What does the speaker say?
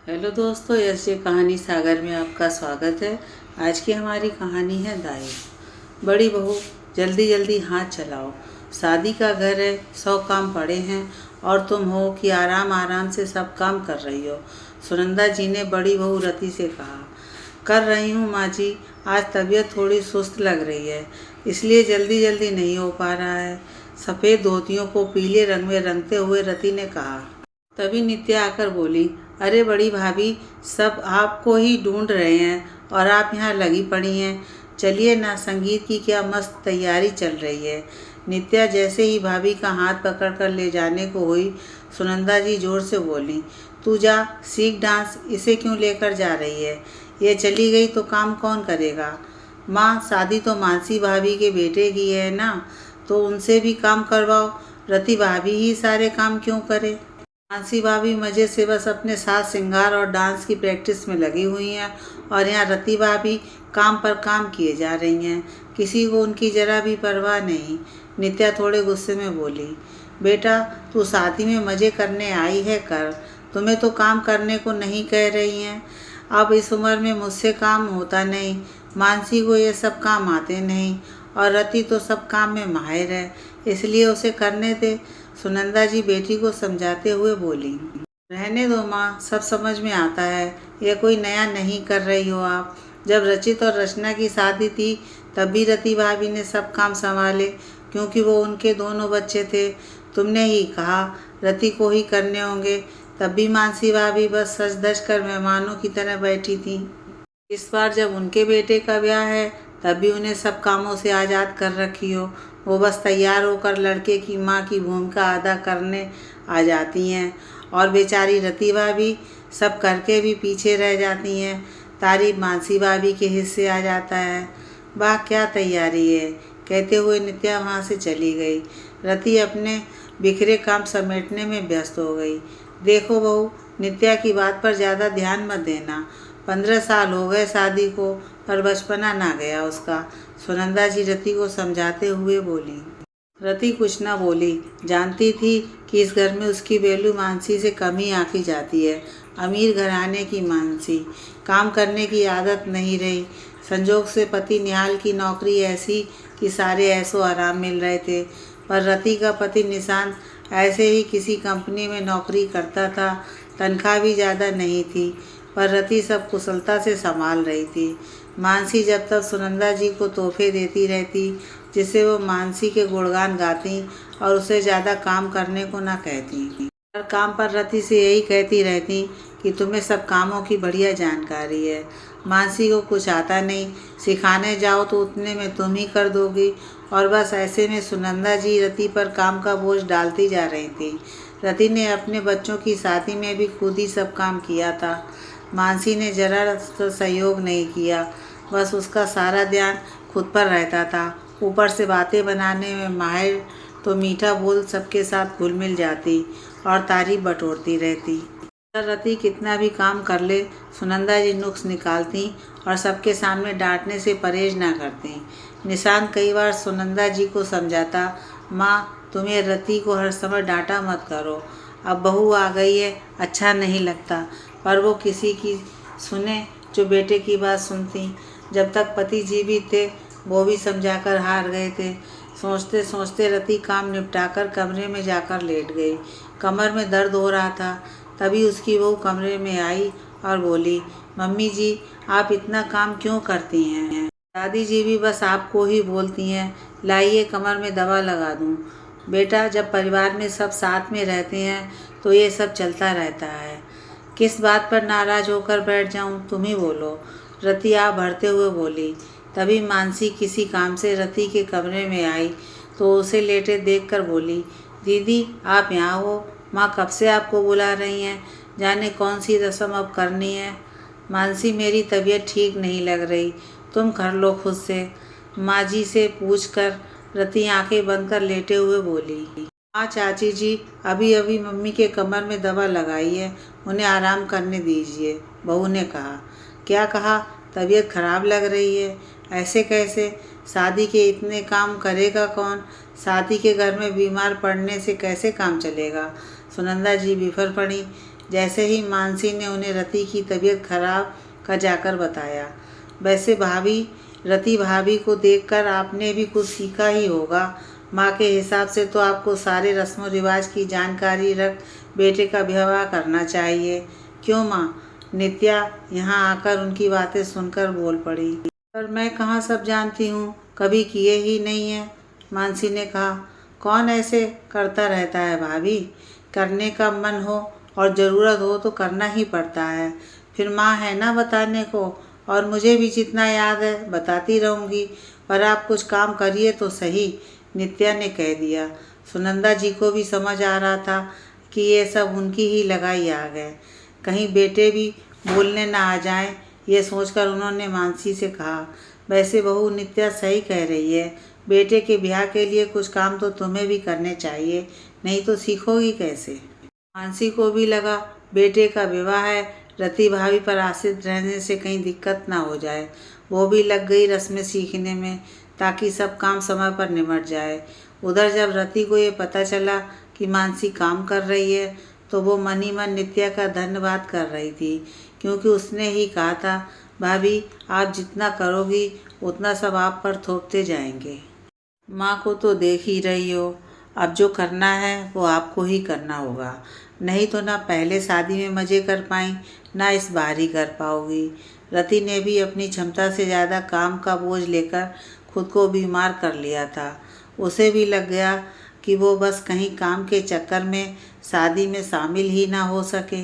Hello दोस्तों, यश कहानी सागर में आपका स्वागत है। आज की हमारी कहानी है दाई। बड़ी बहू, जल्दी जल्दी हाथ चलाओ। शादी का घर है, 100 काम पड़े हैं और तुम हो कि आराम आराम से सब काम कर रही हो। सुनंदा जी ने बड़ी बहू रति से कहा। कर रही हूँ माँ जी, आज तबीयत थोड़ी सुस्त लग रही है, इसलिए जल्दी जल्दी नहीं हो पा रहा है। सफ़ेद धोतियों को पीले रंग में रंगते हुए रति ने कहा। तभी नित्या आकर बोली, अरे बड़ी भाभी, सब आपको ही ढूंढ रहे हैं और आप यहाँ लगी पड़ी हैं। चलिए ना, संगीत की क्या मस्त तैयारी चल रही है। नित्या जैसे ही भाभी का हाथ पकड़कर ले जाने को हुई, सुनंदा जी जोर से बोली, तू जा सीख डांस, इसे क्यों लेकर जा रही है? ये चली गई तो काम कौन करेगा? माँ, शादी तो मानसी भाभी के बेटे की है ना, तो उनसे भी काम करवाओ। रति भाभी ही सारे काम क्यों करे? मानसी भाभी मज़े से बस अपने साथ श्रृंगार और डांस की प्रैक्टिस में लगी हुई हैं और यहाँ रति भाभी काम पर काम किए जा रही हैं। किसी को उनकी जरा भी परवाह नहीं। नित्या थोड़े गुस्से में बोली, बेटा तू शादी में मज़े करने आई है, कर, तुम्हें तो काम करने को नहीं कह रही हैं। अब इस उम्र में मुझसे काम होता नहीं, मानसी को ये सब काम आते नहीं और रति तो सब काम में माहिर है, इसलिए उसे करने दे। सुनंदा जी बेटी को समझाते हुए बोली, रहने दो माँ, सब समझ में आता है, यह कोई नया नहीं कर रही हो आप। जब रचित और रचना की शादी थी तब भी रति भाभी ने सब काम संभाले, क्योंकि वो उनके दोनों बच्चे थे। तुमने ही कहा रति को ही करने होंगे, तब भी मानसी भाभी बस सज धज कर मेहमानों की तरह बैठी थी। इस बार जब उनके बेटे का ब्याह है तब भी उन्हें सब कामों से आज़ाद कर रखी हो। वो बस तैयार होकर लड़के की माँ की भूमिका अदा करने आ जाती हैं और बेचारी रति भाभी सब करके भी पीछे रह जाती हैं। तारीफ मानसी भाभी के हिस्से आ जाता है। वाह क्या तैयारी है, कहते हुए नित्या वहाँ से चली गई। रति अपने बिखरे काम समेटने में व्यस्त हो गई। देखो बहू, नित्या की बात पर ज़्यादा ध्यान मत देना। 15 साल हो गए शादी को, पर बचपना ना गया उसका। सुनंदा जी रति को समझाते हुए बोली। रति कुछ ना बोली, जानती थी कि इस घर में उसकी वैल्यू मानसी से कम ही आंकी जाती है। अमीर घराने की मानसी, काम करने की आदत नहीं रही। संजोग से पति निहाल की नौकरी ऐसी कि सारे ऐसो आराम मिल रहे थे, पर रति का पति निशांत ऐसे ही किसी कंपनी में नौकरी करता था। तनख्वाह भी ज़्यादा नहीं थी, पर रति सब कुशलता से संभाल रही थी। मानसी जब तक सुनंदा जी को तोहफे देती रहती, जिससे वो मानसी के गुणगान गाती और उसे ज़्यादा काम करने को ना कहती। हर काम पर रति से यही कहती रहती कि तुम्हें सब कामों की बढ़िया जानकारी है, मानसी को कुछ आता नहीं, सिखाने जाओ तो उतने में तुम ही कर दोगी। और बस ऐसे में सुनंदा जी रति पर काम का बोझ डालती जा रही थी। रति ने अपने बच्चों की शादी में भी खुद ही सब काम किया था। मानसी ने जरा तो सहयोग नहीं किया, बस उसका सारा ध्यान खुद पर रहता था। ऊपर से बातें बनाने में माहिर, तो मीठा बोल सबके साथ घुल मिल जाती और तारीफ बटोरती रहती। रति कितना भी काम कर ले, सुनंदा जी नुक्स निकालती और सबके सामने डांटने से परहेज ना करती। निशांत कई बार सुनंदा जी को समझाता, माँ तुम्हें रति को हर समय डांटा मत करो, अब बहू आ गई है, अच्छा नहीं लगता। पर वो किसी की सुने जो बेटे की बात सुनती। जब तक पति जीवित थे वो भी समझाकर हार गए थे। सोचते सोचते रति काम निपटाकर कमरे में जाकर लेट गई। कमर में दर्द हो रहा था। तभी उसकी बहू कमरे में आई और बोली, मम्मी जी आप इतना काम क्यों करती हैं? दादी जी भी बस आपको ही बोलती हैं, लाइए कमर में दवा लगा दूँ। बेटा, जब परिवार में सब साथ में रहते हैं तो ये सब चलता रहता है। किस बात पर नाराज़ होकर बैठ जाऊं, तुम ही बोलो। रति आप भरते हुए बोली। तभी मानसी किसी काम से रति के कमरे में आई तो उसे लेटे देखकर बोली, दीदी आप यहाँ हो, माँ कब से आपको बुला रही हैं, जाने कौन सी रस्म अब करनी है। मानसी मेरी तबीयत ठीक नहीं लग रही, तुम कर लो खुद से, माँ जी से पूछकर रति आंखें बंद कर लेटे हुए बोली। हाँ चाची जी, अभी अभी मम्मी के कमर में दवा लगाई है, उन्हें आराम करने दीजिए, बहू ने कहा। क्या कहा? तबीयत खराब लग रही है? ऐसे कैसे? शादी के इतने काम करेगा कौन? शादी के घर में बीमार पड़ने से कैसे काम चलेगा? सुनंदा जी बिफर पड़ी। जैसे ही मानसी ने उन्हें रति की तबीयत खराब का जाकर बताया। वैसे भाभी, रति भाभी को देखकर आपने भी कुछ सीखा ही होगा। माँ के हिसाब से तो आपको सारे रस्मों रिवाज की जानकारी रख बेटे का विवाह करना चाहिए। क्यों माँ? नित्या यहाँ आकर उनकी बातें सुनकर बोल पड़ी। पर मैं कहाँ सब जानती हूँ, कभी किए ही नहीं है, मानसी ने कहा। कौन ऐसे करता रहता है भाभी? करने का मन हो और ज़रूरत हो तो करना ही पड़ता है। फिर माँ है ना बताने को, और मुझे भी जितना याद है बताती रहूँगी। पर आप कुछ काम करिए तो सही, नित्या ने कह दिया। सुनंदा जी को भी समझ आ रहा था कि ये सब उनकी ही लगाई आ गए, कहीं बेटे भी बोलने ना आ जाएं, ये सोचकर उन्होंने मानसी से कहा। वैसे बहू, नित्या सही कह रही है। बेटे के ब्याह के लिए कुछ काम तो तुम्हें भी करने चाहिए, नहीं तो सीखोगी कैसे? मानसी को भी लगा बेटे का विवाह है, रति भाभी पर आश्रित रहने से कहीं दिक्कत ना हो जाए। वो भी लग गई रस्में सीखने में, ताकि सब काम समय पर निमट जाए। उधर जब रति को ये पता चला कि मानसी काम कर रही है, तो वो मन ही मन नित्या का धन्यवाद कर रही थी, क्योंकि उसने ही कहा था, भाभी आप जितना करोगी उतना सब आप पर थोपते जाएंगे। माँ को तो देख ही रही हो, अब जो करना है वो आपको ही करना होगा, नहीं तो ना पहले शादी में मज़े कर पाई, ना इस बार ही कर पाओगी। रति ने भी अपनी क्षमता से ज़्यादा काम का बोझ लेकर खुद को बीमार कर लिया था। उसे भी लग गया कि वो बस कहीं काम के चक्कर में शादी में शामिल ही ना हो सके।